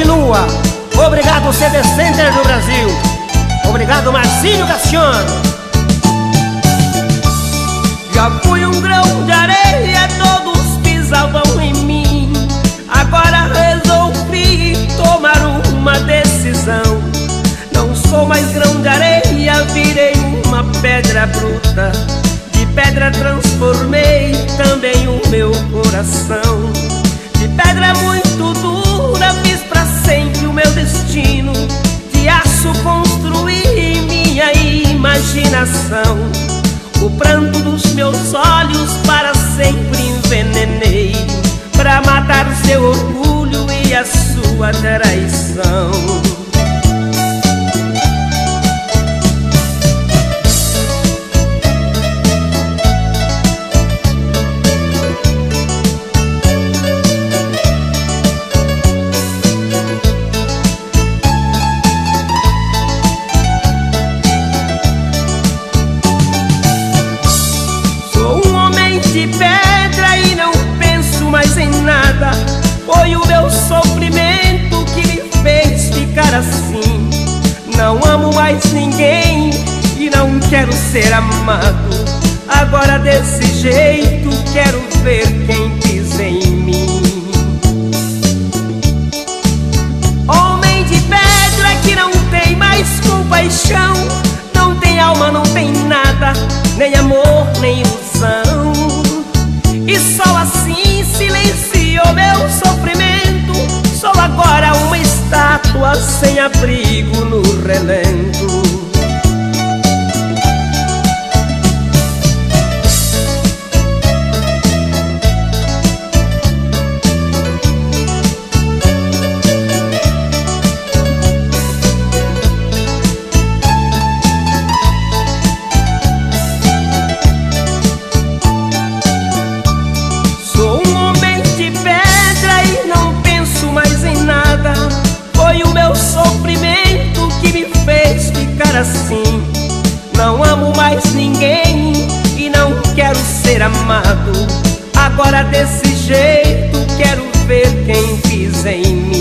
continua. Obrigado, CD Center do Brasil. Obrigado, Marcílio Cassiano. Já fui um grão de areia, todos pisavam em mim. Agora resolvi tomar uma decisão. Não sou mais grão de areia, virei uma pedra bruta. De pedra transformei também o meu coração. De pedra muito dura fiz pra sempre o meu destino. De aço construí minha imaginação. O pranto dos meus olhos para sempre envenenei, pra matar seu orgulho e a sua traição. De pedra e não penso mais em nada. Foi o meu sofrimento que me fez ficar assim. Não amo mais ninguém e não quero ser amado. Agora desse jeito quero ver quem pisa em mim. Homem de pedra que não tem mais compaixão, não tem alma, não tem nada, nem amor, nem ilusão. E só assim silenciou meu sofrimento. Sou agora uma estátua sem abrigo no relento. Foi o meu sofrimento que me fez ficar assim. Não amo mais ninguém e não quero ser amado. Agora desse jeito quero ver quem pisa em mim.